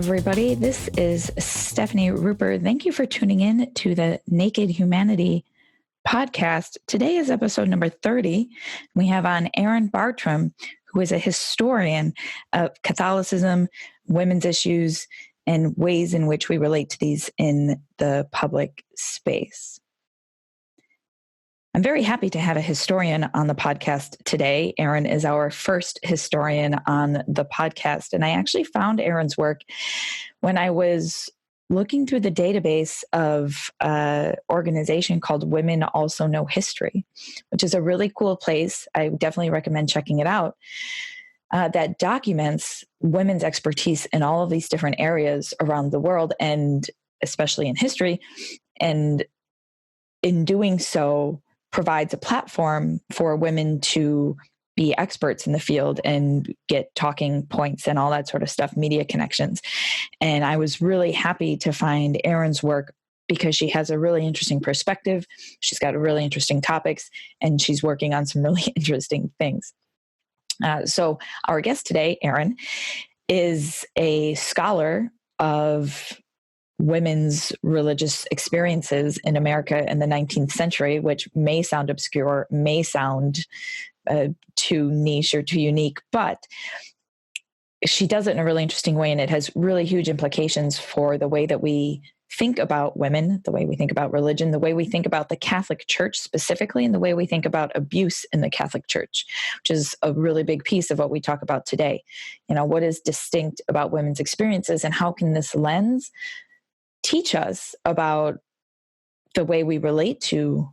everybody. This is Stefani Rupert. Thank you for tuning in to the Naked Humanity podcast. Today is episode number 30. We have on Erin Bartram, who is a historian of Catholicism, women's issues, and ways in which we relate to these in the public space. I'm very happy to have a historian on the podcast today. Erin is our first historian on the podcast, and I actually found Erin's work when I was looking through the database of an organization called Women Also Know History, which is a really cool place. I definitely recommend checking it out. That documents women's expertise in all of these different areas around the world, and especially in history. And in doing so, provides a platform for women to be experts in the field and get talking points and all that sort of stuff, media connections. And I was really happy to find Erin's work because she has a really interesting perspective. She's got really interesting topics, and she's working on some really interesting things. So our guest today, Erin, is a scholar of women's religious experiences in America in the 19th century, which may sound obscure, may sound too niche or too unique, but she does it in a really interesting way, and it has really huge implications for the way that we think about women, the way we think about religion, the way we think about the Catholic Church specifically, and the way we think about abuse in the Catholic Church, which is a really big piece of what we talk about today. You know, what is distinct about women's experiences, and how can this lens teach us about the way we relate to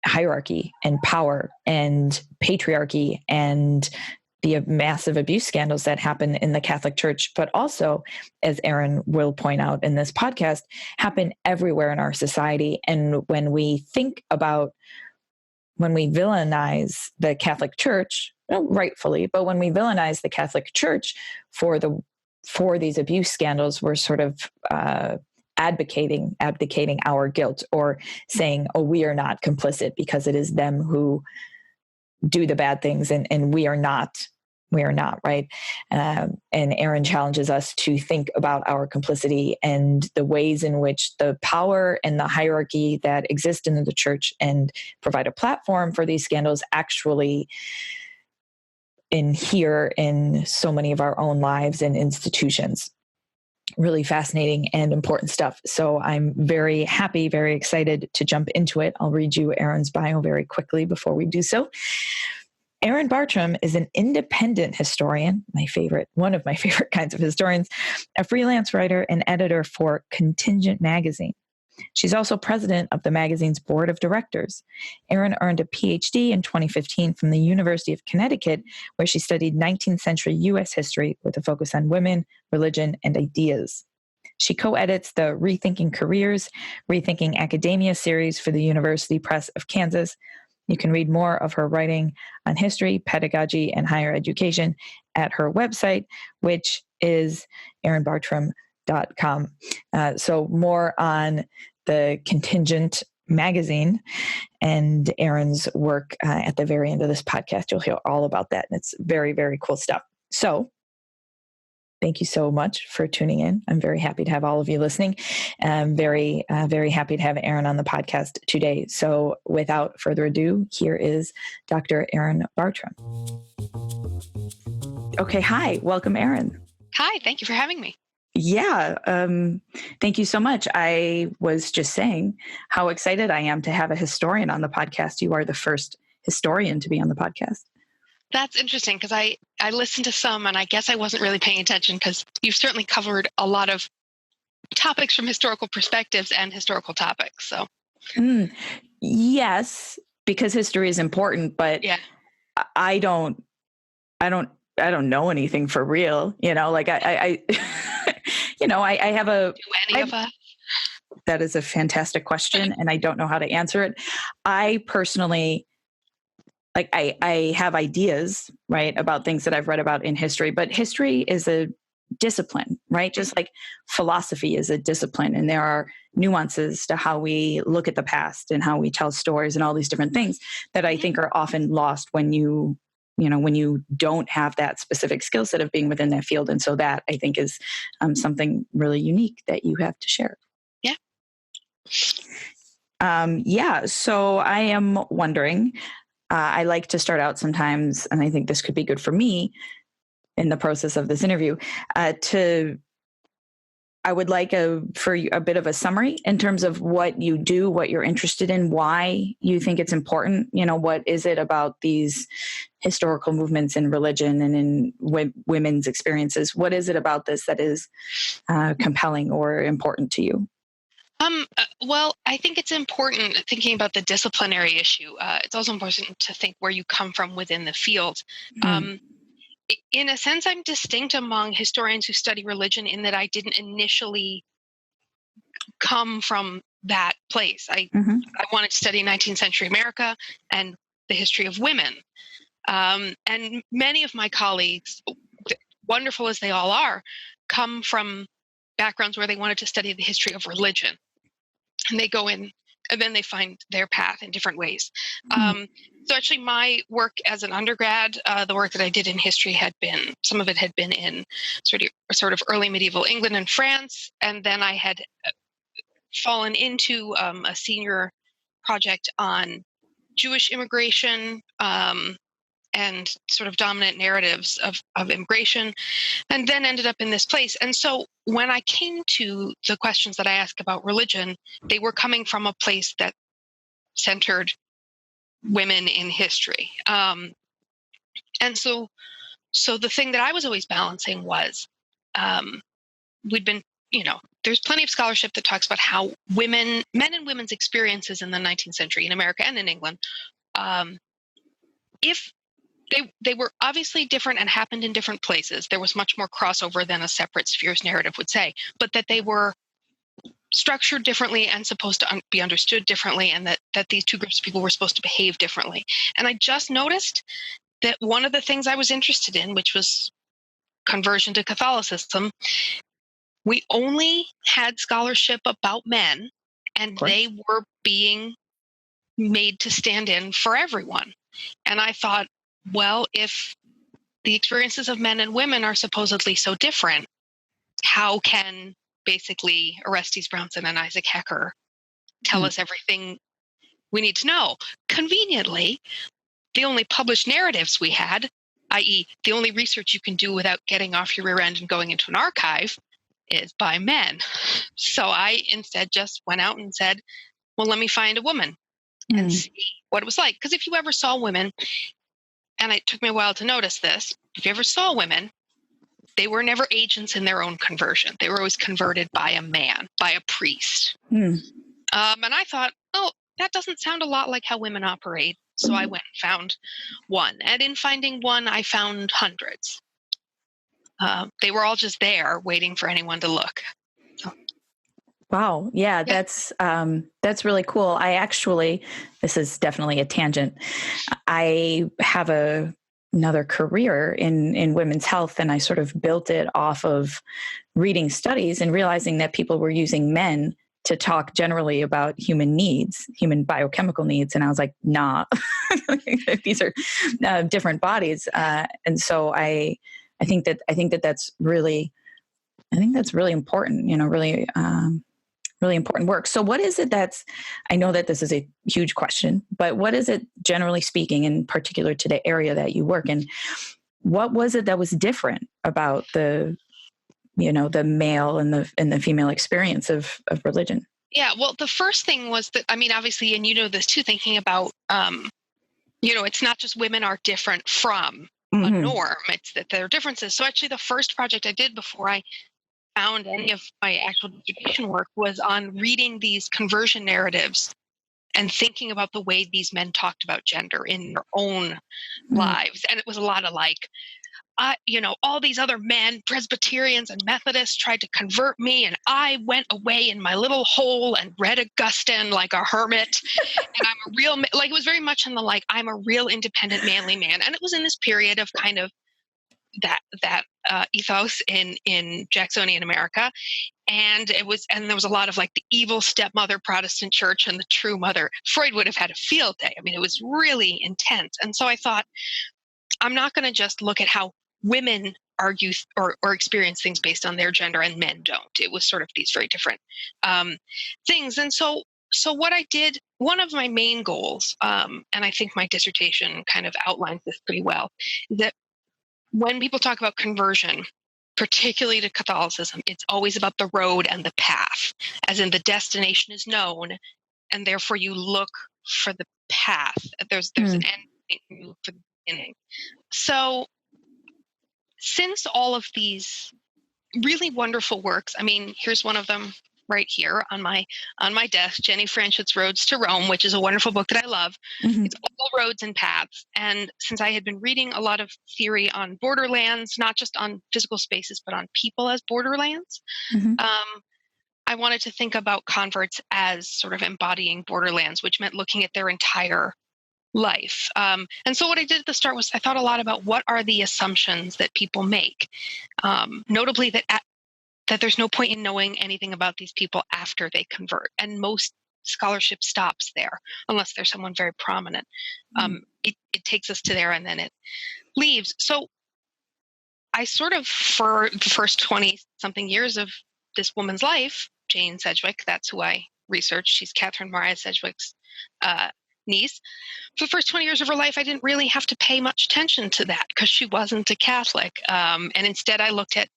hierarchy and power and patriarchy and the massive abuse scandals that happen in the Catholic Church, but also, as Erin will point out in this podcast, happen everywhere in our society. And when we villainize the Catholic Church, well, rightfully, but when we villainize the Catholic Church for these abuse scandals, we're sort of abdicating our guilt, or saying, oh, we are not complicit because it is them who do the bad things, and we are not, right? And Erin challenges us to think about our complicity and the ways in which the power and the hierarchy that exist in the church and provide a platform for these scandals actually inhere in so many of our own lives and institutions. Really fascinating and important stuff. So I'm very happy, very excited to jump into it. I'll read you Erin's bio very quickly before we do so. Erin Bartram is an independent historian, one of my favorite kinds of historians, a freelance writer and editor for Contingent magazine. She's also president of the magazine's board of directors. Erin earned a PhD in 2015 from the University of Connecticut, where she studied 19th century U.S. history with a focus on women, religion, and ideas. She co-edits the Rethinking Careers, Rethinking Academia series for the University Press of Kansas. You can read more of her writing on history, pedagogy, and higher education at her website, which is erinbartram.com. So more on the Contingent magazine and Erin's work at the very end of this podcast. You'll hear all about that, and it's very, very cool stuff. So thank you so much for tuning in. I'm very happy to have all of you listening. I'm very, very happy to have Erin on the podcast today. So without further ado, here is Dr. Erin Bartram. Okay, hi. Welcome, Erin. Hi, thank you for having me. Yeah, thank you so much. I was just saying how excited I am to have a historian on the podcast. You are the first historian to be on the podcast. That's interesting because I listened to some, and I guess I wasn't really paying attention because you've certainly covered a lot of topics from historical perspectives and historical topics. So, yes, because history is important, but yeah. I don't know anything for real. You know, like I have a. Do any of us? That is a fantastic question, and I don't know how to answer it. I personally, I have ideas, right, about things that I've read about in history, but history is a discipline, right? Just like philosophy is a discipline, and there are nuances to how we look at the past and how we tell stories and all these different things that I think are often lost when you when you don't have that specific skill set of being within that field. And so that, I think, is something really unique that you have to share. Yeah. So I am wondering, I like to start out sometimes, and I think this could be good for me in the process of this interview, I would like for a bit of a summary in terms of what you do, what you're interested in, why you think it's important. What is it about these historical movements in religion and in women's experiences? What is it about this that is compelling or important to you? Well, I think it's important thinking about the disciplinary issue. It's also important to think where you come from within the field. In a sense, I'm distinct among historians who study religion in that I didn't initially come from that place. I wanted to study 19th century America and the history of women. And many of my colleagues, wonderful as they all are, come from backgrounds where they wanted to study the history of religion. And they go in, and then they find their path in different ways. So actually my work as an undergrad, the work that I did in history some of it had been in sort of early medieval England and France. And then I had fallen into a senior project on Jewish immigration and sort of dominant narratives of immigration, and then ended up in this place. And so when I came to the questions that I asked about religion, they were coming from a place that centered women in history. And so the thing that I was always balancing was we'd been, there's plenty of scholarship that talks about how men and women's experiences in the 19th century in America and in England, if they were obviously different and happened in different places, there was much more crossover than a separate spheres narrative would say, but that they were structured differently and supposed to be understood differently, and that these two groups of people were supposed to behave differently. And I just noticed that one of the things I was interested in, which was conversion to Catholicism, we only had scholarship about men, and they were being made to stand in for everyone. And I thought, well, if the experiences of men and women are supposedly so different, how can basically Orestes Brownson and Isaac Hecker tell us everything we need to know? Conveniently, the only published narratives we had, i.e. the only research you can do without getting off your rear end and going into an archive, is by men. So I instead just went out and said, well, let me find a woman and see what it was like. Because if you ever saw women, and it took me a while to notice this, if you ever saw women, they were never agents in their own conversion. They were always converted by a man, by a priest. And I thought, oh, that doesn't sound a lot like how women operate. So I went and found one. And in finding one, I found hundreds. They were all just there waiting for anyone to look. So. Wow. Yeah, that's really cool. This is definitely a tangent. I have another career in women's health, and I sort of built it off of reading studies and realizing that people were using men to talk generally about human needs, human biochemical needs. And I was like, nah, these are different bodies. And so I think that's really important, really important work. So what is it I know that this is a huge question, but what is it, generally speaking, in particular to the area that you work in, what was it that was different about the male and the female experience of religion? Yeah, well, the first thing was that, obviously, and this too, thinking about, it's not just women are different from a norm, it's that there are differences. So actually the first project I did before I found any of my actual dissertation work was on reading these conversion narratives and thinking about the way these men talked about gender in their own lives. And it was a lot of all these other men, Presbyterians and Methodists, tried to convert me, and I went away in my little hole and read Augustine like a hermit. And I'm a real, it was very much in the I'm a real independent, manly man. And it was in this period of kind of that ethos in Jacksonian America. And there was a lot of the evil stepmother Protestant church and the true mother. Freud would have had a field day. It was really intense. And so I thought, I'm not going to just look at how women argue or experience things based on their gender and men don't. It was sort of these very different things. And so what I did, one of my main goals, and I think my dissertation kind of outlines this pretty well, is that when people talk about conversion, particularly to Catholicism, it's always about the road and the path, as in the destination is known, and therefore you look for the path. There's an end point, you look for the beginning. So since all of these really wonderful works, I mean, here's one of them right here on my desk, Jenny Franchot's Roads to Rome, which is a wonderful book that I love. Mm-hmm. It's all roads and paths. And since I had been reading a lot of theory on borderlands, not just on physical spaces, but on people as borderlands, mm-hmm. I wanted to think about converts as sort of embodying borderlands, which meant looking at their entire life. And so what I did at the start was I thought a lot about what are the assumptions that people make, notably that there's no point in knowing anything about these people after they convert. And most scholarship stops there, unless there's someone very prominent. It takes us to there and then it leaves. So I sort of, for the first 20-something years of this woman's life, Jane Sedgwick, that's who I researched. She's Catherine Maria Sedgwick's niece. For the first 20 years of her life, I didn't really have to pay much attention to that because she wasn't a Catholic. And instead, I looked at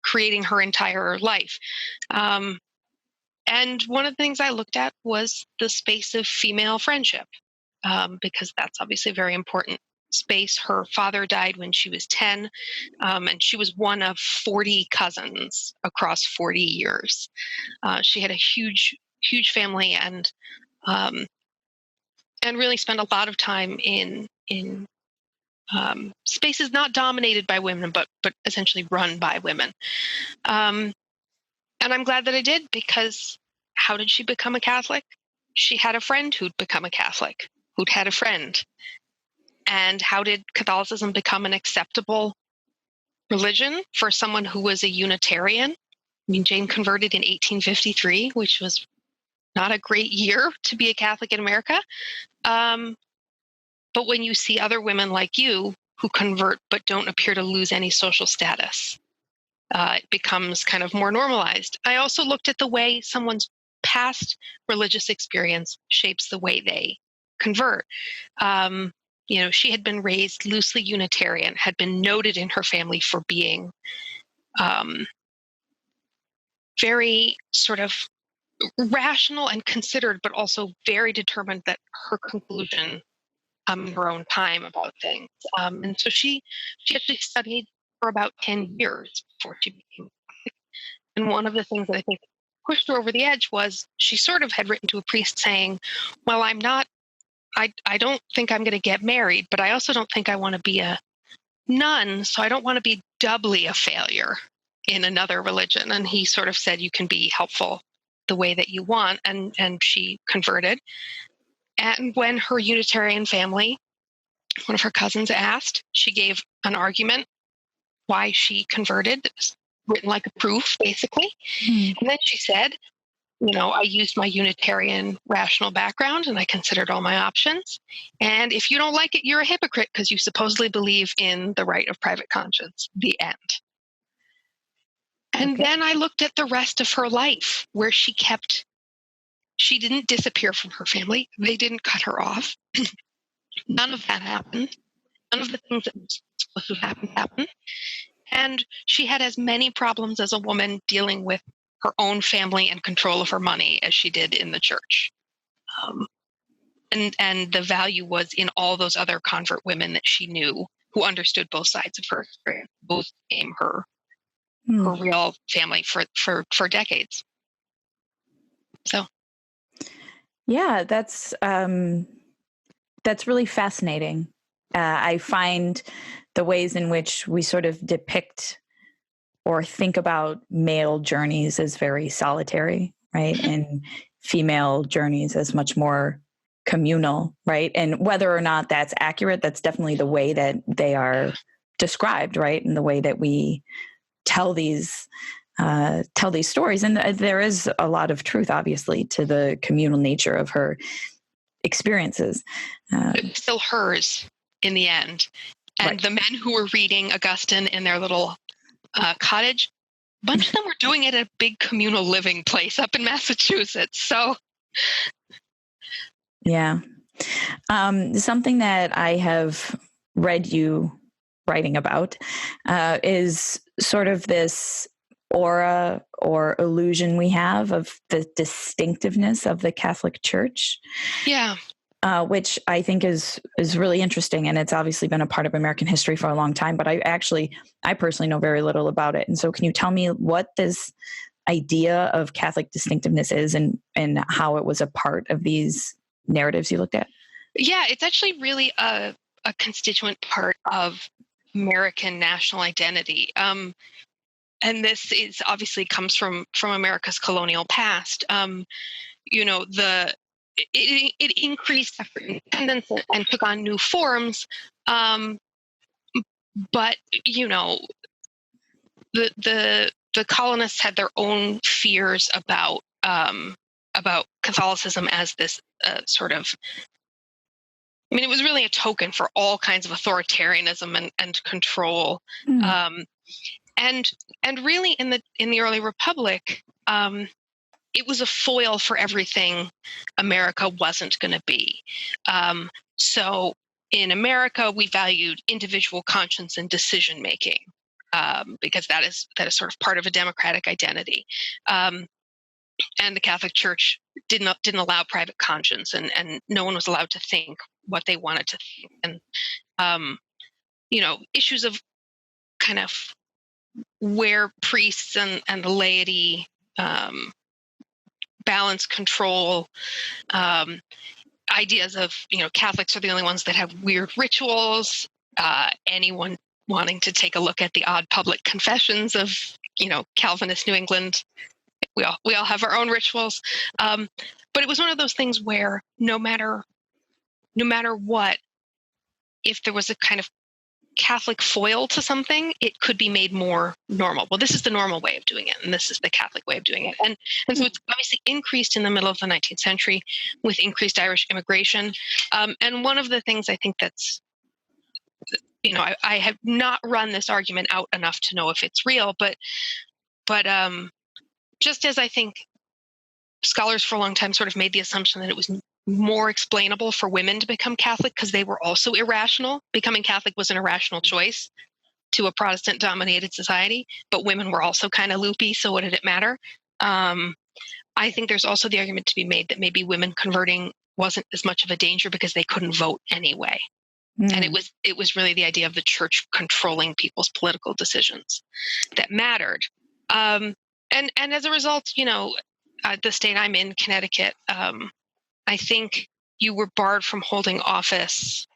creating her entire life. And one of the things I looked at was the space of female friendship, because that's obviously a very important space. Her father died when she was 10, and she was one of 40 cousins across 40 years. She had a huge, huge family and really spent a lot of time in spaces not dominated by women, but essentially run by women. And I'm glad that I did, because how did she become a Catholic? She had a friend who'd become a Catholic, who'd had a friend. And how did Catholicism become an acceptable religion for someone who was a Unitarian? I mean, Jane converted in 1853, which was not a great year to be a Catholic in America. But when you see other women like you who convert but don't appear to lose any social status, it becomes kind of more normalized. I also looked at the way someone's past religious experience shapes the way they convert. She had been raised loosely Unitarian, had been noted in her family for being very sort of rational and considered, but also very determined that her conclusion in her own time about things. And so she actually studied for about 10 years before she became Catholic. And one of the things that I think pushed her over the edge was she sort of had written to a priest saying, well, I don't think I'm going to get married, but I also don't think I want to be a nun, so I don't want to be doubly a failure in another religion. And he sort of said, you can be helpful the way that you want. And she converted. And when her Unitarian family, one of her cousins asked, she gave an argument why she converted, written like a proof, basically. And then she said, I used my Unitarian rational background and I considered all my options. And if you don't like it, you're a hypocrite because you supposedly believe in the right of private conscience. The end. And then I looked at the rest of her life where she didn't disappear from her family. They didn't cut her off. None of that happened. None of the things that were supposed to happen happened. And she had as many problems as a woman dealing with her own family and control of her money as she did in the church. And the value was in all those other convert women that she knew who understood both sides of her experience. Both became her real family for decades. So. Yeah, that's really fascinating. I find the ways in which we sort of depict or think about male journeys as very solitary, right? And female journeys as much more communal, right? And whether or not that's accurate, that's definitely the way that they are described, right? And the way that we tell these stories. And there is a lot of truth, obviously, to the communal nature of her experiences. It's still hers. in the end. And Right. the men who were reading Augustine in their little cottage, a bunch of them were doing it at a big communal living place up in Massachusetts. So, Yeah. Something that I have read you writing about is sort of this aura or illusion we have of the distinctiveness of the Catholic Church. yeah. Which I think is really interesting, and it's obviously been a part of American history for a long time. But I personally know very little about it. And so, can you tell me what this idea of Catholic distinctiveness is, and how it was a part of these narratives you looked at? Yeah, it's actually really a constituent part of American national identity. And this is obviously comes from America's colonial past. It increased after independence and took on new forms. But the colonists had their own fears about Catholicism as this sort of. I mean, it was really a token for all kinds of authoritarianism and control. Mm. And really in the early Republic, it was a foil for everything America wasn't going to be. So in America, we valued individual conscience and decision making because that is sort of part of a democratic identity. And the Catholic Church didn't allow private conscience, and no one was allowed to think what they wanted to think. And issues of kind of where priests and the laity balance control, ideas of Catholics are the only ones that have weird rituals. Anyone wanting to take a look at the odd public confessions of Calvinist New England, we all have our own rituals. But it was one of those things where no matter what, if there was a kind of Catholic foil to something, it could be made more normal. Well, this is the normal way of doing it, and this is the Catholic way of doing it. And so it's obviously increased in the middle of the 19th century with increased Irish immigration. And one of the things I think that's, I have not run this argument out enough to know if it's real, but just as I think scholars for a long time sort of made the assumption that it was more explainable for women to become Catholic because they were also irrational. Becoming Catholic was an irrational choice to a Protestant-dominated society, but women were also kind of loopy, so what did it matter? I think there's also the argument to be made that maybe women converting wasn't as much of a danger because they couldn't vote anyway. Mm. And it was really the idea of the church controlling people's political decisions that mattered. And as a result, the state I'm in, Connecticut, I think you were barred from holding office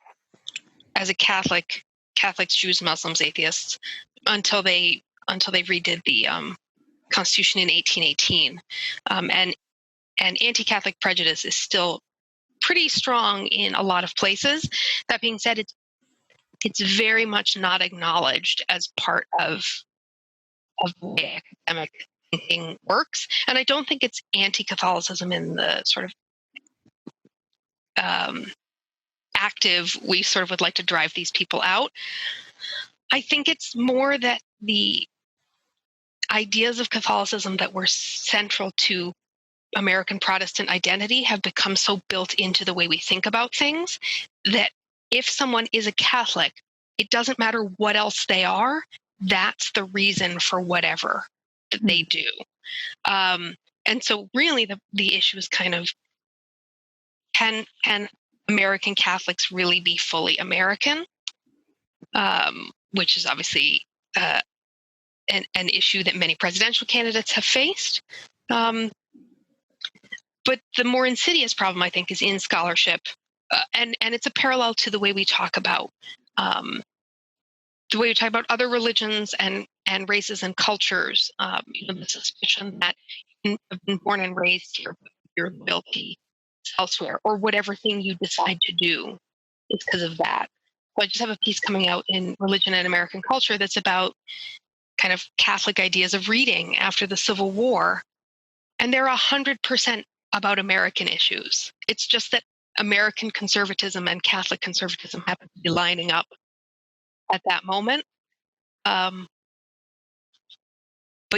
as a Catholic, Catholics, Jews, Muslims, atheists, until they redid the Constitution in 1818. And anti-Catholic prejudice is still pretty strong in a lot of places. That being said, it's very much not acknowledged as part of the way academic thinking works. And I don't think it's anti-Catholicism in the sort of active, we sort of would like to drive these people out. I think it's more that the ideas of Catholicism that were central to American Protestant identity have become so built into the way we think about things that if someone is a Catholic, it doesn't matter what else they are. That's the reason for whatever that they do. And so really the issue is kind of, can American Catholics really be fully American? Which is obviously an issue that many presidential candidates have faced. But the more insidious problem, I think, is in scholarship. And it's a parallel to the way we talk about other religions and races and cultures. The suspicion that you have been born and raised here, but your loyalty is elsewhere, or whatever thing you decide to do is because of that. So I just have a piece coming out in Religion and American Culture that's about kind of Catholic ideas of reading after the Civil War. And they're 100% about American issues. It's just that American conservatism and Catholic conservatism happen to be lining up at that moment. But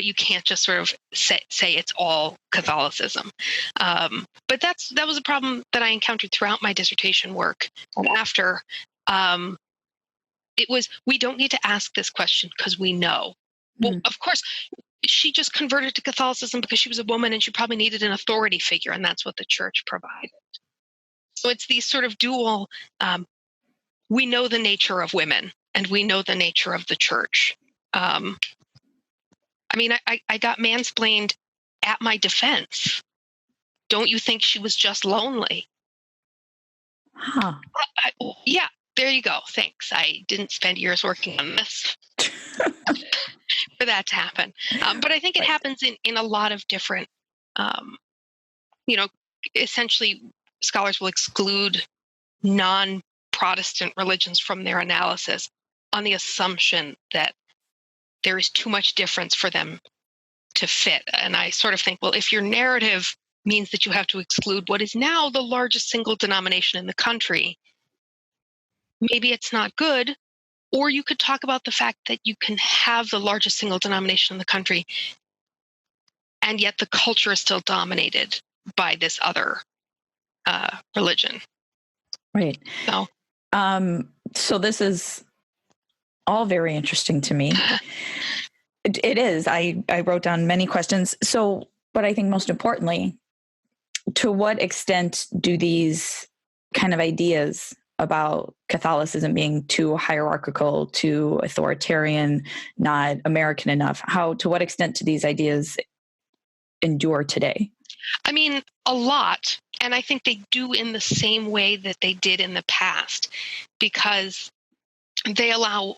you can't just sort of say it's all Catholicism. But that was a problem that I encountered throughout my dissertation work and after. It was, we don't need to ask this question because we know. Well, of course, she just converted to Catholicism because she was a woman and she probably needed an authority figure, and that's what the church provided. So it's these sort of dual, we know the nature of women and we know the nature of the church. I got mansplained at my defense. Don't you think she was just lonely? Huh. Yeah, there you go. Thanks. I didn't spend years working on this for that to happen. But I think it happens in a lot of different, essentially scholars will exclude non-Protestant religions from their analysis on the assumption that there is too much difference for them to fit. And I sort of think, well, if your narrative means that you have to exclude what is now the largest single denomination in the country, maybe it's not good. Or you could talk about the fact that you can have the largest single denomination in the country, and yet the culture is still dominated by this other religion. Right. So this is all very interesting to me. It is. I wrote down many questions. So, but I think most importantly, to what extent do these kind of ideas about Catholicism being too hierarchical, too authoritarian, not American enough, to what extent do these ideas endure today? I mean, a lot. And I think they do in the same way that they did in the past, because they allow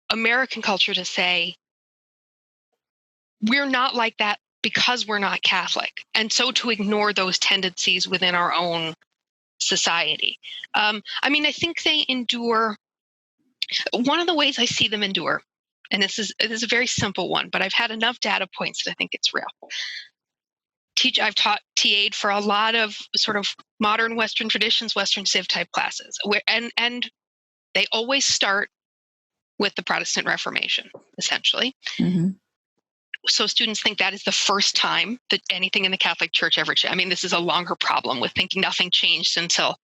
American culture to say, we're not like that because we're not Catholic. And so to ignore those tendencies within our own society. I think they endure. One of the ways I see them endure, and this is a very simple one, but I've had enough data points that I think it's real. I've TA'd for a lot of sort of modern Western traditions, Western Civ type classes, and they always start with the Protestant Reformation, essentially. Mm-hmm. So students think that is the first time that anything in the Catholic Church ever changed. I mean, this is a longer problem with thinking nothing changed until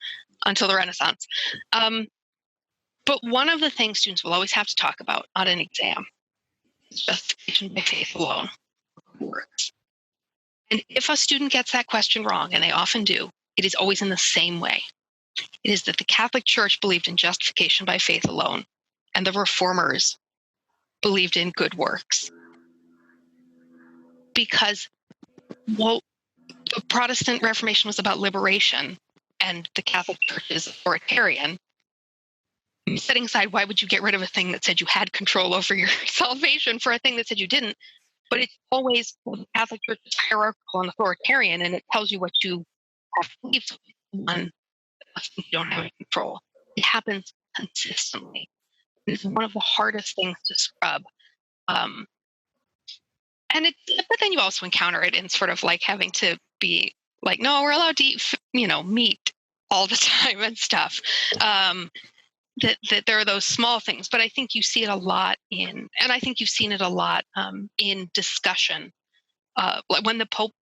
the Renaissance. But one of the things students will always have to talk about on an exam is justification by faith alone works. And if a student gets that question wrong, and they often do, it is always in the same way. It is that the Catholic Church believed in justification by faith alone, and the Reformers believed in good works. Because, well, the Protestant Reformation was about liberation, and the Catholic Church is authoritarian. Setting aside, why would you get rid of a thing that said you had control over your salvation for a thing that said you didn't? But it's always, the Catholic Church is hierarchical and authoritarian, and it tells you what you have to believe. So one, you don't have any control. It happens consistently. It's one of the hardest things to scrub. But then you also encounter it in sort of like having to be like, no, we're allowed to eat, meat all the time and stuff. That there are those small things, but I think you see it a lot and I think you've seen it a lot in discussion. Like when Pope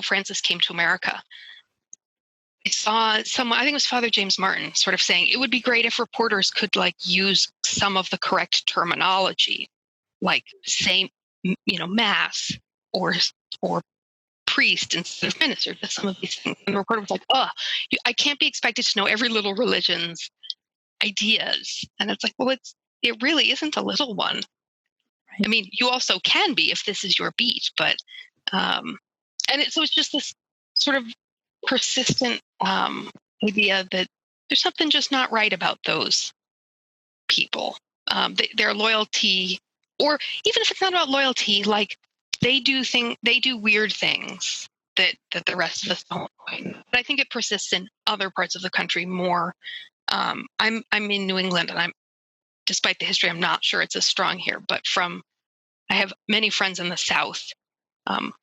Francis came to America, I saw someone, I think it was Father James Martin, sort of saying it would be great if reporters could use some of the correct terminology, like say, mass or priest instead of minister, just some of these things. And the reporter was like, I can't be expected to know every little religion's ideas. And it's like, well, it really isn't a little one. Right. I mean, you also can be if this is your beat, but so it's just this sort of persistent idea that there's something just not right about those people. Their loyalty, or even if it's not about loyalty, like they do weird things that the rest of us don't. But I think it persists in other parts of the country more. I'm in New England, and despite the history, I'm not sure it's as strong here. But I have many friends in the South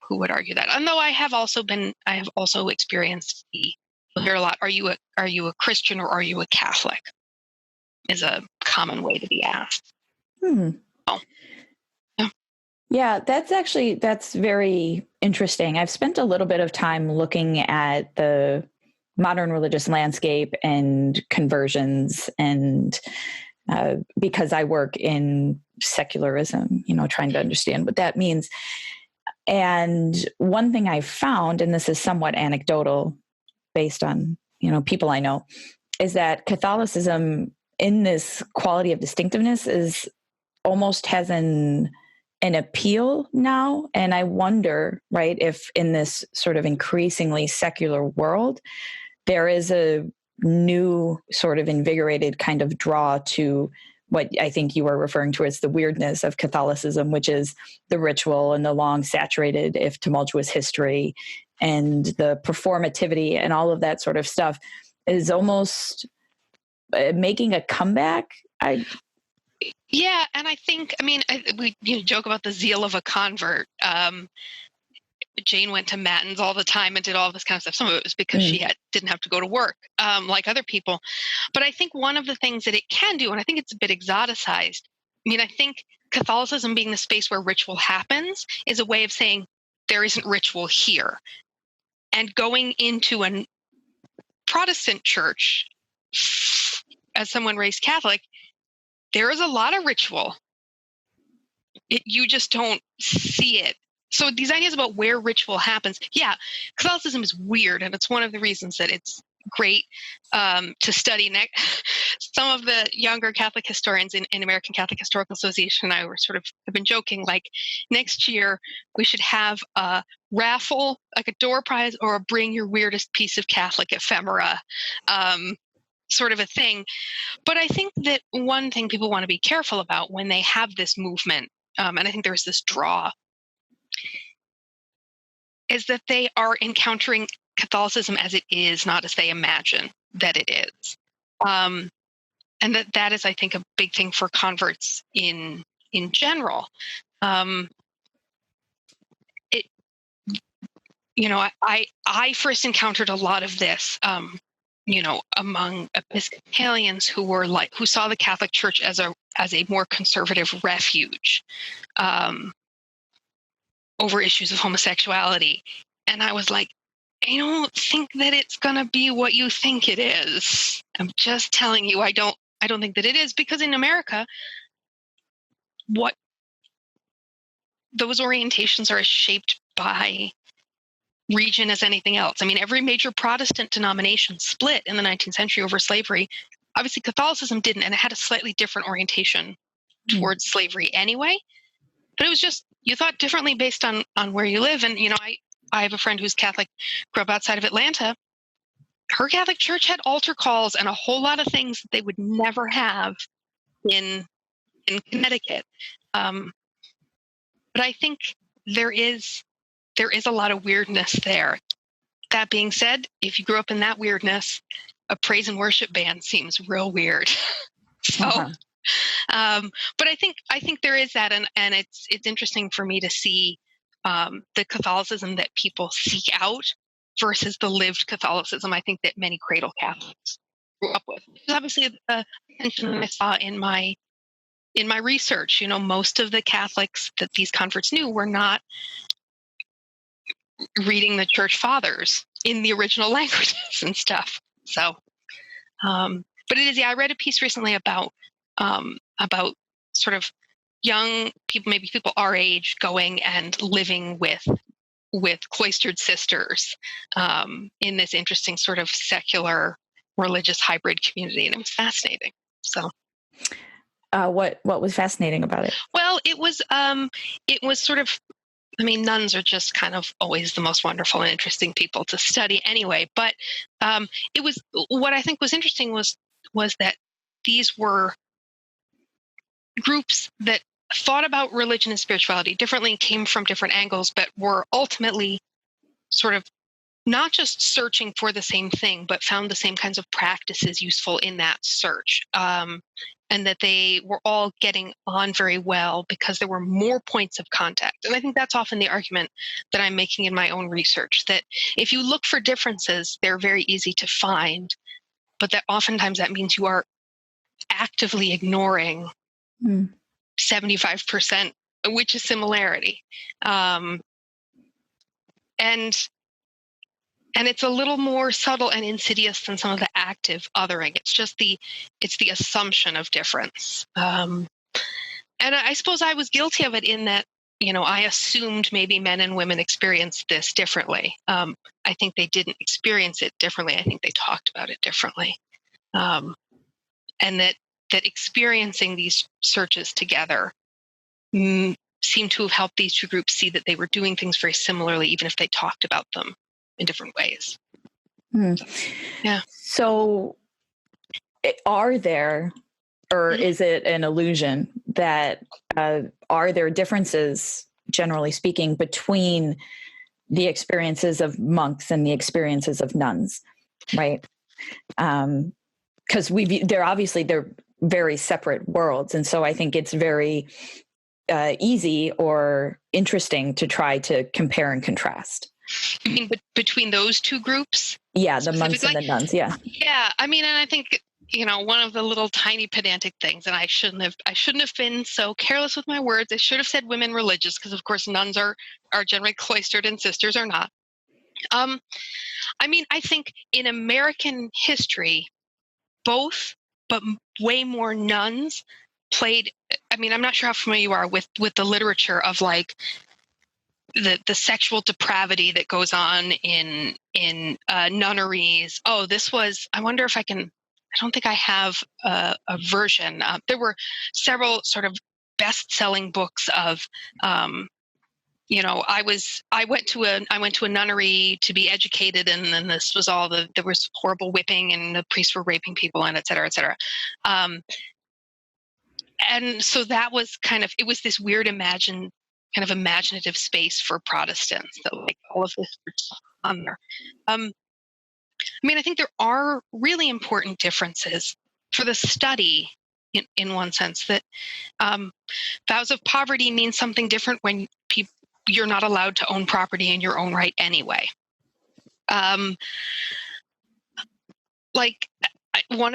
who would argue that. And though I have also experienced the You'll hear a lot, are you a Christian or are you a Catholic? Is a common way to be asked. Hmm. Oh, yeah. Yeah, that's very interesting. I've spent a little bit of time looking at the modern religious landscape and conversions, and because I work in secularism, trying to understand what that means. And one thing I found, and this is somewhat anecdotal based on, people I know, is that Catholicism in this quality of distinctiveness is almost has an appeal now. And I wonder, right, if in this sort of increasingly secular world, there is a new sort of invigorated kind of draw to what I think you were referring to as the weirdness of Catholicism, which is the ritual and the long, saturated, if tumultuous history and the performativity and all of that sort of stuff is almost making a comeback. Yeah, and I think, we joke about the zeal of a convert. Jane went to matins all the time and did all this kind of stuff. Some of it was because she didn't have to go to work like other people. But I think one of the things that it can do, and I think it's a bit exoticized, I think Catholicism being the space where ritual happens is a way of saying there isn't ritual here. And going into a Protestant church, as someone raised Catholic, there is a lot of ritual. You just don't see it. So these ideas about where ritual happens, Catholicism is weird, and it's one of the reasons that it's great to study. Some of the younger Catholic historians in American Catholic Historical Association and I have been joking, like next year we should have a raffle, like a door prize, or a bring your weirdest piece of Catholic ephemera sort of a thing. But I think that one thing people want to be careful about when they have this movement, and I think there's this draw, is that they are encountering Catholicism as it is, not as they imagine that it is. And that is, I think, a big thing for converts in general. I first encountered a lot of this, among Episcopalians who saw the Catholic Church as a more conservative refuge over issues of homosexuality. And I was like, I don't think that it's going to be what you think it is. I'm just telling you, I don't think that it is, because in America, what those orientations are as shaped by region as anything else. Every major Protestant denomination split in the 19th century over slavery. Obviously, Catholicism didn't, and it had a slightly different orientation towards slavery anyway. But it was just, you thought differently based on where you live. And, I have a friend who's Catholic, grew up outside of Atlanta. Her Catholic church had altar calls and a whole lot of things that they would never have in Connecticut. But I think there is a lot of weirdness there. That being said, if you grew up in that weirdness, a praise and worship band seems real weird. So, but I think there is that, and it's interesting for me to see the Catholicism that people seek out versus the lived Catholicism I think that many cradle Catholics grew up with. There's obviously a tension that I saw in my research. Most of the Catholics that these converts knew were not reading the church fathers in the original languages and stuff. So, but it is, I read a piece recently about sort of young people, maybe people our age, going and living with cloistered sisters in this interesting sort of secular religious hybrid community, and it was fascinating. So, what was fascinating about it? Well, it was sort of, nuns are just kind of always the most wonderful and interesting people to study anyway. But it was, what I think was interesting was that these were groups that thought about religion and spirituality differently, came from different angles, but were ultimately sort of not just searching for the same thing, but found the same kinds of practices useful in that search. and that they were all getting on very well because there were more points of contact. And I think that's often the argument that I'm making in my own research, that if you look for differences, they're very easy to find, but that oftentimes that means you are actively ignoring 75%, which is similarity. And it's a little more subtle and insidious than some of the active othering. It's just the assumption of difference. And I suppose I was guilty of it in that, I assumed maybe men and women experienced this differently. I think they didn't experience it differently. I think they talked about it differently. And that experiencing these searches together seemed to have helped these two groups see that they were doing things very similarly, even if they talked about them in different ways. Yeah. So are there, or is it an illusion that are there differences, generally speaking, between the experiences of monks and the experiences of nuns, right? Because they're very separate worlds. And so I think it's very easy or interesting to try to compare and contrast. You mean between those two groups? Yeah, the monks and the nuns, yeah. Yeah, I mean, and I think, one of the little tiny pedantic things, and I shouldn't have been so careless with my words. I should have said women religious, because of course nuns are generally cloistered and sisters are not. I mean, I think in American history, both, but way more nuns played. I mean, I'm not sure how familiar you are with the literature of like the sexual depravity that goes on in nunneries. Oh, this was. I wonder if I can. I don't think I have a version. There were several sort of best-selling books of. I went to a nunnery to be educated, and then this was all there was horrible whipping, and the priests were raping people, and et cetera, et cetera. And so that was it was this weird imaginative space for Protestants that like all of this was on there. I mean, I think there are really important differences for the study in one sense, that vows of poverty mean something different when you're not allowed to own property in your own right anyway. One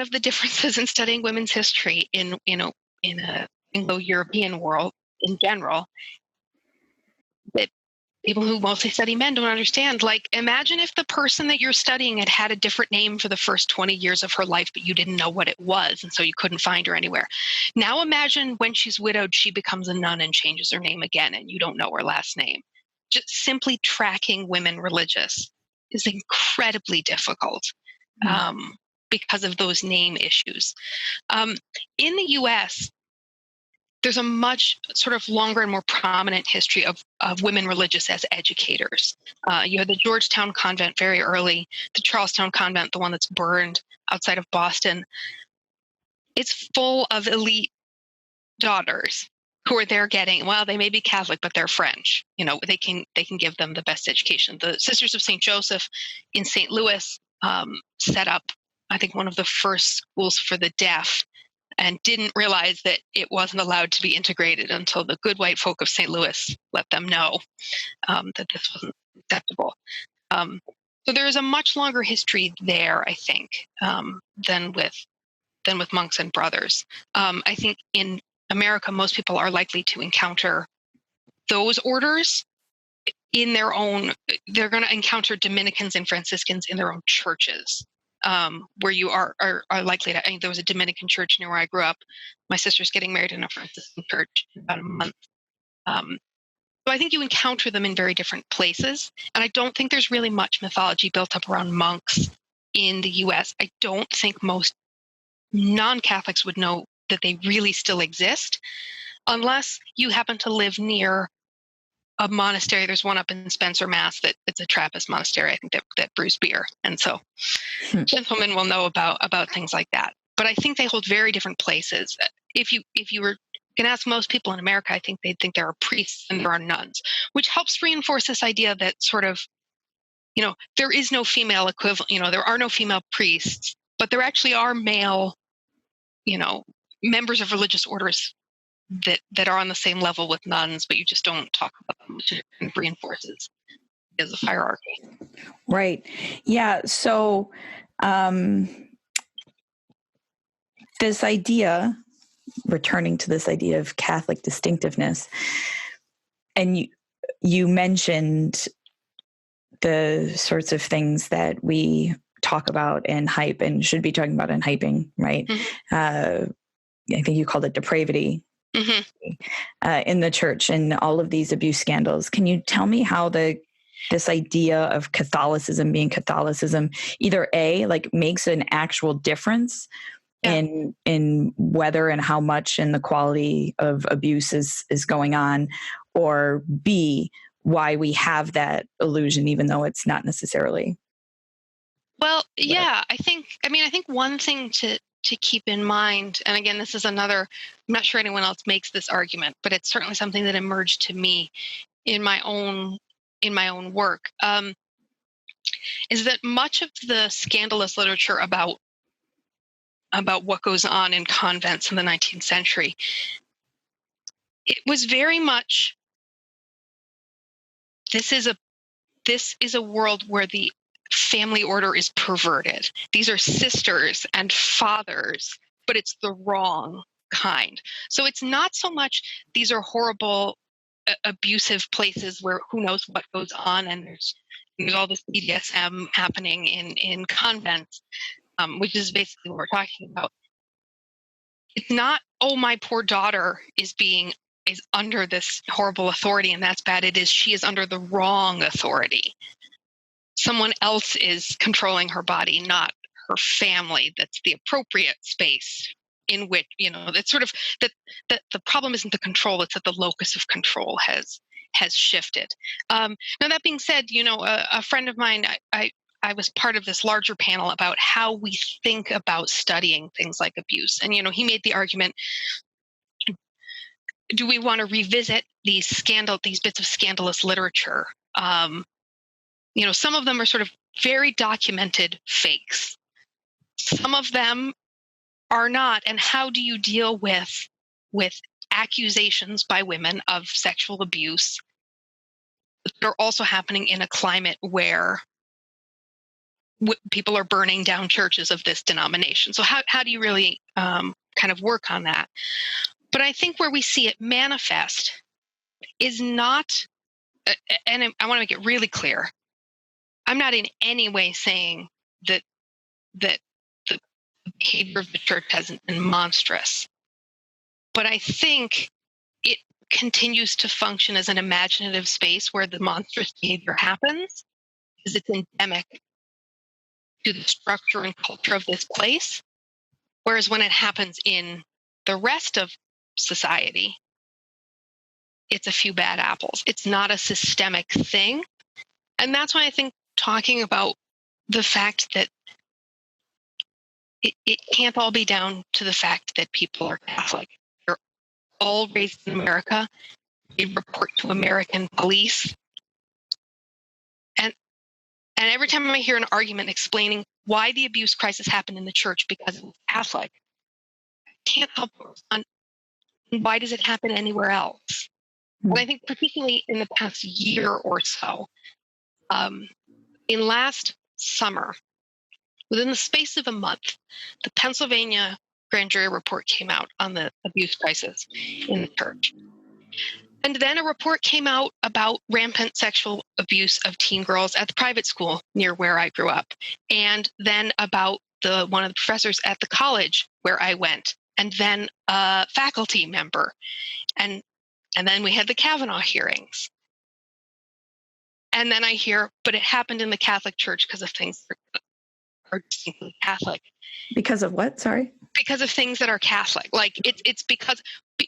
of the differences in studying women's history in a Anglo-European world in general, that people who mostly study men don't understand. Like, imagine if the person that you're studying had a different name for the first 20 years of her life, but you didn't know what it was, and so you couldn't find her anywhere. Now imagine when she's widowed, she becomes a nun and changes her name again, and you don't know her last name. Just simply tracking women religious is incredibly difficult because of those name issues. In the US, there's a much sort of longer and more prominent history of women religious as educators. You had the Georgetown convent very early, the Charlestown convent, the one that's burned outside of Boston. It's full of elite daughters who are there getting, well, they may be Catholic, but they're French. They can give them the best education. The Sisters of St. Joseph in St. Louis set up, I think, one of the first schools for the deaf, and didn't realize that it wasn't allowed to be integrated until the good white folk of St. Louis let them know that this wasn't acceptable. So there is a much longer history there, I think, than with monks and brothers. I think in America, most people are likely to encounter those orders in their own. They're going to encounter Dominicans and Franciscans in their own churches. Where you are likely to. There was a Dominican church near where I grew up. My sister's getting married in a Franciscan church in about a month. So I think you encounter them in very different places. And I don't think there's really much mythology built up around monks in the US. I don't think most non-Catholics would know that they really still exist, unless you happen to live near a monastery. There's one up in Spencer, Mass. That it's a Trappist monastery, I think, that brews beer, and so gentlemen will know about things like that. But I think they hold very different places. If you were going to ask most people in America, I think they'd think there are priests and there are nuns, which helps reinforce this idea that sort of, there is no female equivalent. There are no female priests, but there actually are male, members of religious orders that are on the same level with nuns, but you just don't talk about them, which kind of reinforces as a hierarchy. Right. Yeah. So this idea, returning to this idea of Catholic distinctiveness, and you mentioned the sorts of things that we talk about and hype and should be talking about and hyping, right? I think you called it depravity in the church and all of these abuse scandals. Can you tell me how this idea of Catholicism being Catholicism either A, like makes an actual difference in whether and how much and the quality of abuse is going on, or B, why we have that illusion, even though it's not necessarily. Well, yeah, I think one thing to keep in mind, and again, this is another, I'm not sure anyone else makes this argument, but it's certainly something that emerged to me in my own work, is that much of the scandalous literature about what goes on in convents in the 19th century, it was very much, this is a world where the family order is perverted. These are sisters and fathers, but it's the wrong kind. So it's not so much these are horrible, abusive places where who knows what goes on, and there's all this BDSM happening in convents, which is basically what we're talking about. It's not, oh, my poor daughter is under this horrible authority and that's bad. It is, she is under the wrong authority. Someone else is controlling her body, not her family. That's the appropriate space in which, it's sort of that the problem isn't the control, it's that the locus of control has shifted. Now, that being said, a friend of mine, I was part of this larger panel about how we think about studying things like abuse. And, he made the argument, do we want to revisit these bits of scandalous literature? Some of them are sort of very documented fakes. Some of them are not. And how do you deal with accusations by women of sexual abuse that are also happening in a climate where people are burning down churches of this denomination? So how do you really kind of work on that? But I think where we see it manifest is not, and I want to make it really clear, I'm not in any way saying that the behavior of the church hasn't been monstrous, but I think it continues to function as an imaginative space where the monstrous behavior happens because it's endemic to the structure and culture of this place. Whereas when it happens in the rest of society, it's a few bad apples. It's not a systemic thing. And that's why I think talking about the fact that it can't all be down to the fact that people are Catholic. They're all raised in America. They report to American police. And every time I hear an argument explaining why the abuse crisis happened in the church because it was Catholic, I can't help but respond, why does it happen anywhere else? And I think particularly in the past year or so, in last summer, within the space of a month, the Pennsylvania grand jury report came out on the abuse crisis in the church. And then a report came out about rampant sexual abuse of teen girls at the private school near where I grew up. And then about one of the professors at the college where I went, and then a faculty member. And then we had the Kavanaugh hearings. And then I hear, but it happened in the Catholic Church because of things that are distinctly Catholic. Because of what? Sorry? Because of things that are Catholic. Like it's because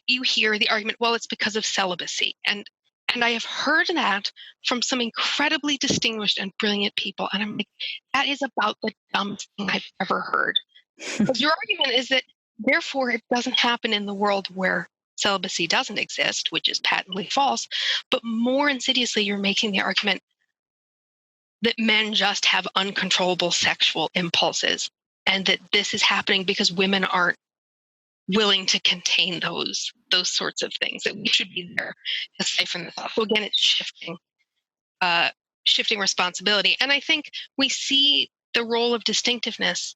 you hear the argument, well, it's because of celibacy. And I have heard that from some incredibly distinguished and brilliant people. And I'm like, that is about the dumbest thing I've ever heard. Because your argument is that, therefore, it doesn't happen in the world where celibacy doesn't exist, which is patently false. But more insidiously, you're making the argument that men just have uncontrollable sexual impulses, and that this is happening because women aren't willing to contain those sorts of things, that we should be there to siphon this off. So again, it's shifting responsibility. And I think we see the role of distinctiveness.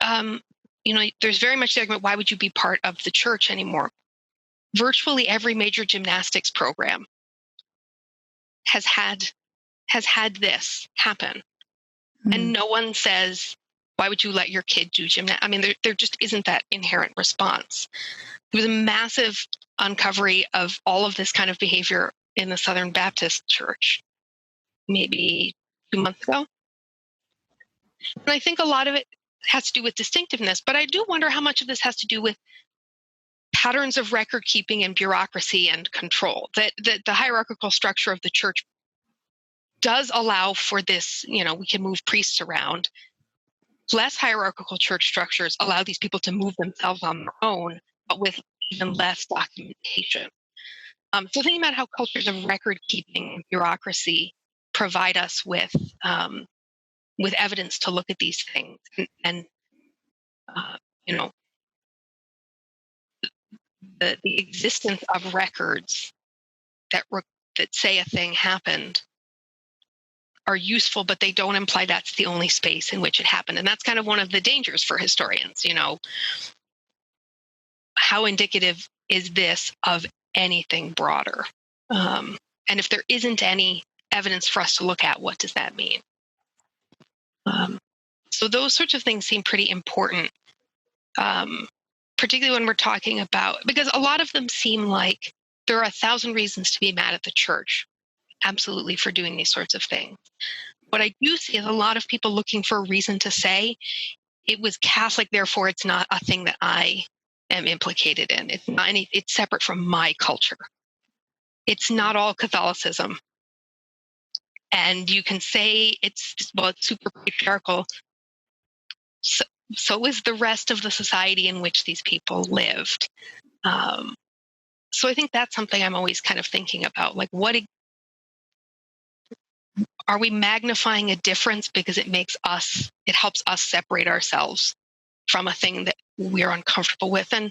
There's very much the argument, why would you be part of the church anymore? Virtually every major gymnastics program has had this happen. And no one says, why would you let your kid do gymnastics? I mean, there just isn't that inherent response. There was a massive uncovery of all of this kind of behavior in the Southern Baptist Church, maybe 2 months ago. And I think a lot of it has to do with distinctiveness, but I do wonder how much of this has to do with patterns of record keeping and bureaucracy and control, that the hierarchical structure of the church does allow for this. We can move priests around. Less hierarchical church structures allow these people to move themselves on their own, but with even less documentation. So thinking about how cultures of record keeping and bureaucracy provide us with evidence to look at these things, and the existence of records that say a thing happened are useful, but they don't imply that's the only space in which it happened. And that's kind of one of the dangers for historians. How indicative is this of anything broader? And if there isn't any evidence for us to look at, what does that mean? So those sorts of things seem pretty important, particularly when we're talking about, because a lot of them seem like there are 1,000 reasons to be mad at the church, absolutely, for doing these sorts of things. What I do see is a lot of people looking for a reason to say it was Catholic, therefore it's not a thing that I am implicated in. It's separate from my culture. It's not all Catholicism. And you can say it's super patriarchal. So is the rest of the society in which these people lived. So I think that's something I'm always kind of thinking about. Like, are we magnifying a difference because it helps us separate ourselves from a thing that we're uncomfortable with, and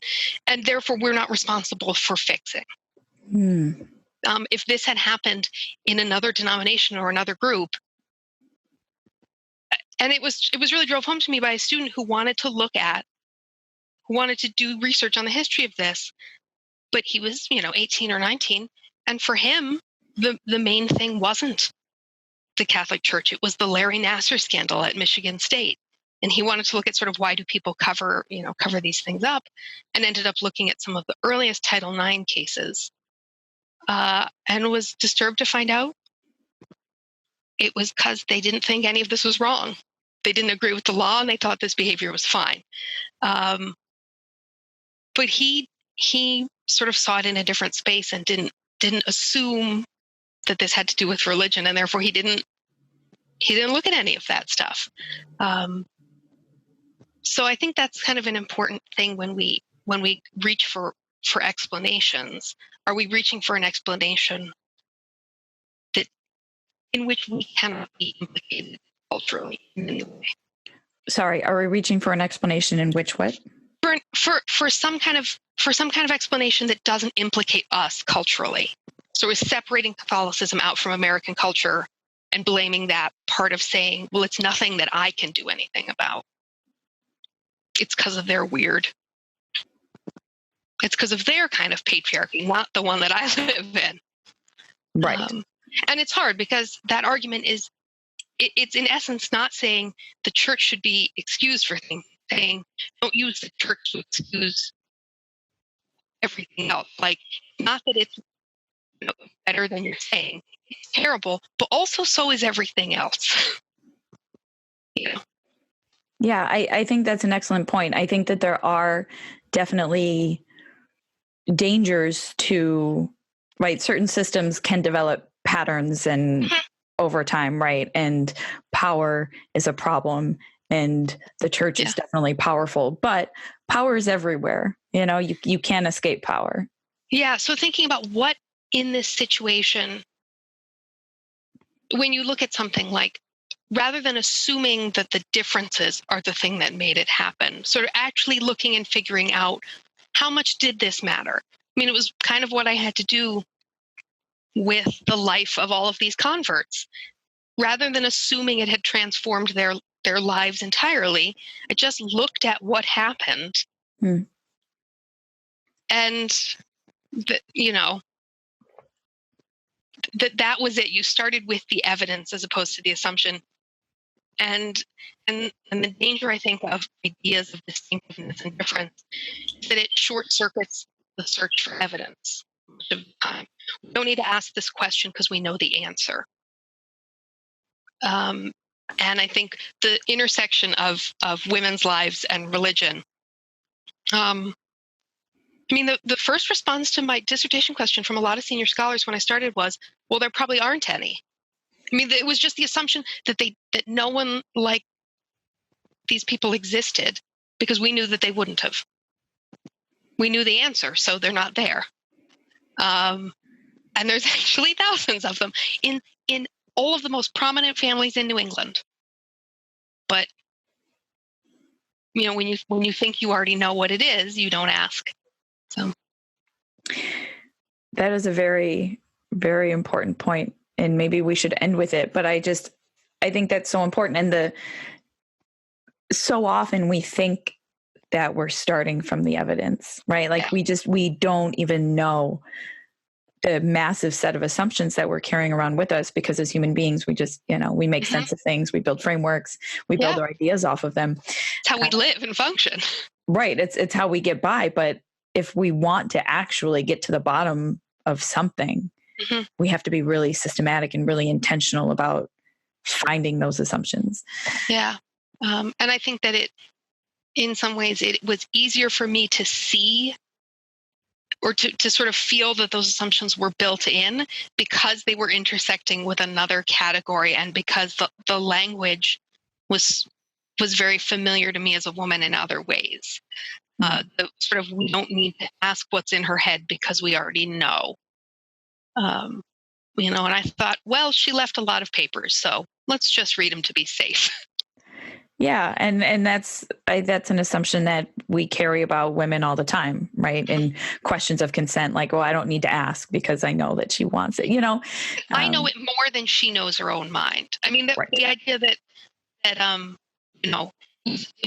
therefore we're not responsible for fixing. If this had happened in another denomination or another group, and it was really drove home to me by a student who wanted to do research on the history of this, but he was 18 or 19, and for him the main thing wasn't the Catholic Church. It was the Larry Nassar scandal at Michigan State. And he wanted to look at sort of, why do people cover these things up, and ended up looking at some of the earliest Title IX cases, and was disturbed to find out it was because they didn't think any of this was wrong. They didn't agree with the law, and they thought this behavior was fine. But he sort of saw it in a different space and didn't assume that this had to do with religion, and therefore he didn't look at any of that stuff. So I think that's kind of an important thing when we reach for explanations. Are we reaching for an explanation in which we cannot be implicated culturally in any way? Sorry, are we reaching for an explanation in which what? For some kind of explanation that doesn't implicate us culturally. So we're separating Catholicism out from American culture and blaming that part of saying, well, it's nothing that I can do anything about. It's because of their it's because of their kind of patriarchy, not the one that I live in. Right. And it's hard because that argument it's in essence not saying the church should be excused for things, saying don't use the church to excuse everything else. Like, not that it's better than you're saying. It's terrible, but also so is everything else. Yeah, I think that's an excellent point. I think that there are definitely dangers to, right? Certain systems can develop patterns and over time, right? And power is a problem, and the church is definitely powerful, but power is everywhere. You can't escape power. Yeah. So thinking about what in this situation, when you look at something like rather than assuming that the differences are the thing that made it happen, sort of actually looking and figuring out how much did this matter? I mean, it was kind of what I had to do with the life of all of these converts. Rather than assuming it had transformed their lives entirely, I just looked at what happened. And that was it. You started with the evidence as opposed to the assumption. And the danger, I think, of ideas of distinctiveness and difference is that it short circuits the search for evidence most of the time. We don't need to ask this question because we know the answer. And I think the intersection of women's lives and religion. I mean, the first response to my dissertation question from a lot of senior scholars when I started was, well, there probably aren't any. I mean, it was just the assumption that no one like these people existed because we knew that they wouldn't have. We knew the answer, so they're not there. And there's actually thousands of them in all of the most prominent families in New England. But when you think you already know what it is, you don't ask. So that is a very, very important point, and maybe we should end with it. But I think that's so important, and so often we think that we're starting from the evidence, right? Like we don't even know the massive set of assumptions that we're carrying around with us, because as human beings, we just, we make sense of things. We build frameworks, we build our ideas off of them. It's how we live and function. Right. It's how we get by. But if we want to actually get to the bottom of something, we have to be really systematic and really intentional about finding those assumptions. Yeah. And I think that in some ways, it was easier for me to see or to sort of feel that those assumptions were built in because they were intersecting with another category, and because the language was very familiar to me as a woman in other ways. The sort of, we don't need to ask what's in her head because we already know. And I thought, well, she left a lot of papers, so let's just read them to be safe. Yeah. And that's an assumption that we carry about women all the time, right? And questions of consent, like, well, I don't need to ask because I know that she wants it, I know it more than she knows her own mind. I mean, the idea that it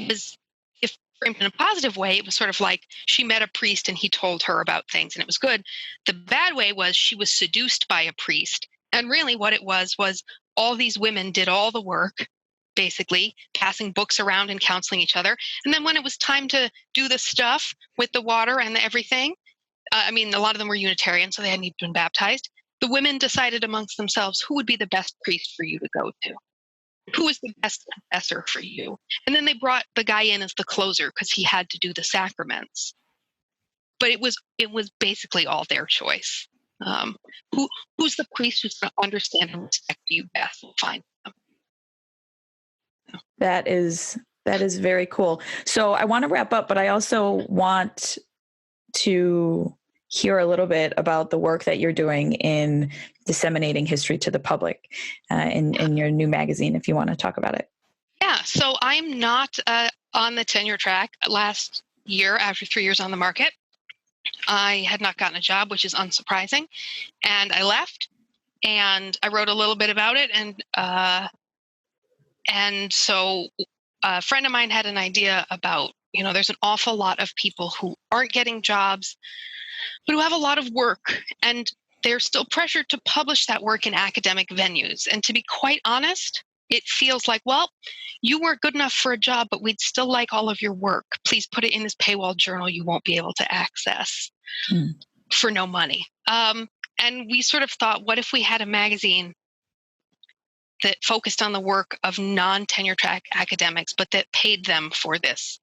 was, if framed in a positive way, it was sort of like she met a priest and he told her about things and it was good. The bad way was she was seduced by a priest. And really what it was all these women did all the work, basically passing books around and counseling each other. And then when it was time to do the stuff with the water and everything, a lot of them were Unitarian, so they hadn't even been baptized. The women decided amongst themselves who would be the best priest for you to go to. Who is the best confessor for you? And then they brought the guy in as the closer because he had to do the sacraments. But it was basically all their choice. Who's the priest who's going to understand and respect you best? We'll find them. That is very cool. So I want to wrap up, but I also want to hear a little bit about the work that you're doing in disseminating history to the public in your new magazine, if you want to talk about it. Yeah, so I'm not on the tenure track. Last year, after 3 years on the market, I had not gotten a job, which is unsurprising. And I left and I wrote a little bit about it. And so a friend of mine had an idea about, there's an awful lot of people who aren't getting jobs, but who have a lot of work, and they're still pressured to publish that work in academic venues. And to be quite honest, it feels like, well, you weren't good enough for a job, but we'd still like all of your work. Please put it in this paywall journal you won't be able to access for no money. And we sort of thought, what if we had a magazine that focused on the work of non-tenure track academics, but that paid them for this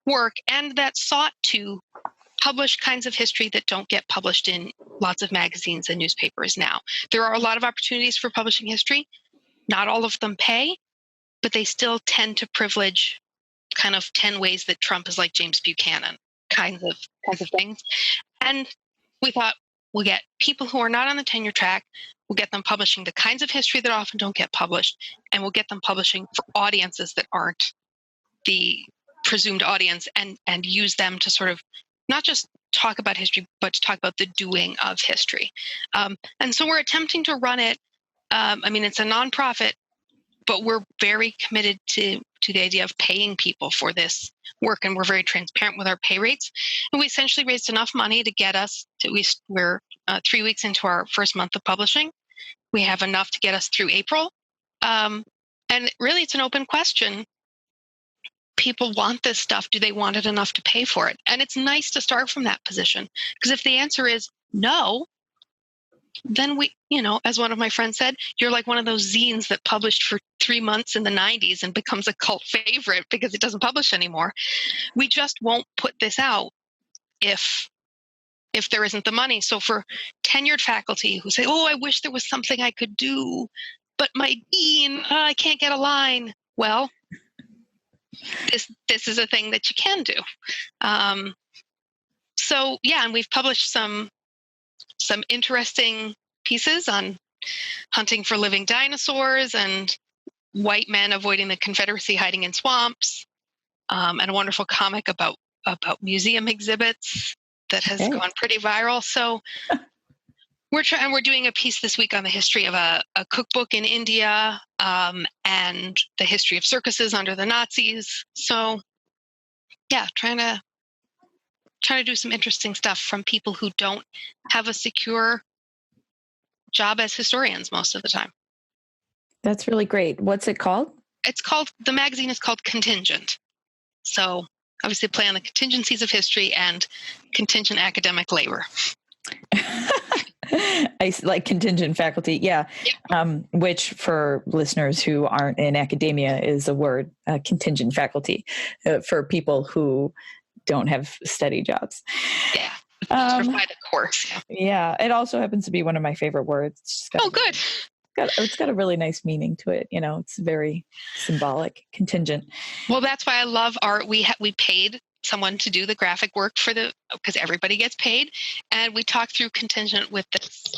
work, and that sought to publish kinds of history that don't get published in lots of magazines and newspapers now. There are a lot of opportunities for publishing history. Not all of them pay, but they still tend to privilege kind of 10 ways that Trump is like James Buchanan kinds of things. And we thought, We'll get people who are not on the tenure track. We'll get them publishing the kinds of history that often don't get published, and we'll get them publishing for audiences that aren't the presumed audience, and use them to sort of not just talk about history, but to talk about the doing of history. And so we're attempting to run it. I mean, it's a nonprofit, but we're very committed to the idea of paying people for this work, and we're very transparent with our pay rates. And we essentially raised enough money to get us to, we're 3 weeks into our first month of publishing. We have enough to get us through April. And really, it's an open question. People want this stuff. Do they want it enough to pay for it? And it's nice to start from that position, because if the answer is no, then we, as one of my friends said, you're like one of those zines that published for 3 months in the 90s and becomes a cult favorite because it doesn't publish anymore. We just won't put this out if there isn't the money. So for tenured faculty who say, oh, I wish there was something I could do, but my dean, I can't get a line. Well, this is a thing that you can do. So yeah, and we've published some interesting pieces on hunting for living dinosaurs and white men avoiding the Confederacy hiding in swamps, and a wonderful comic about museum exhibits that has gone pretty viral. So we're doing a piece this week on the history of a cookbook in India, and the history of circuses under the Nazis. So yeah, trying to do some interesting stuff from people who don't have a secure job as historians most of the time. That's really great. What's it called? The magazine is called Contingent. So obviously play on the contingencies of history and contingent academic labor. I like contingent faculty. Yeah. Which for listeners who aren't in academia is a word, contingent faculty, for people who don't have steady jobs. Yeah. Provide a course. Yeah. It also happens to be one of my favorite words. Good. It's got a really nice meaning to it. It's very symbolic, contingent. Well, that's why I love art. We paid someone to do the graphic work because everybody gets paid. And we talked through contingent with this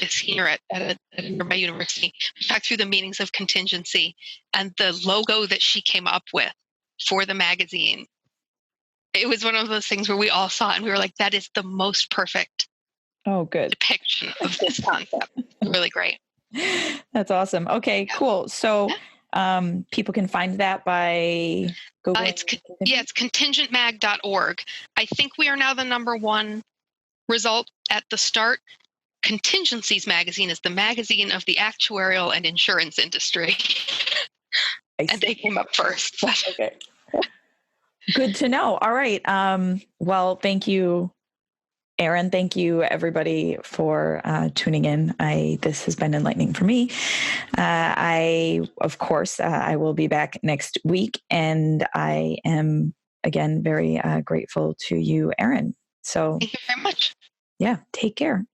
senior at a nearby university. We talked through the meanings of contingency, and the logo that she came up with for the magazine. It was one of those things where we all saw it and we were like, that is the most perfect depiction of this concept. Really great. That's awesome. Okay, cool. So people can find that by Googling. It's contingentmag.org. I think we are now the number one result at the start. Contingencies magazine is the magazine of the actuarial and insurance industry. And they came up first. Okay. Good to know. All right. Well, thank you, Erin. Thank you, everybody, for tuning in. This has been enlightening for me. I will be back next week, and I am again very grateful to you, Erin. So thank you very much. Yeah, take care.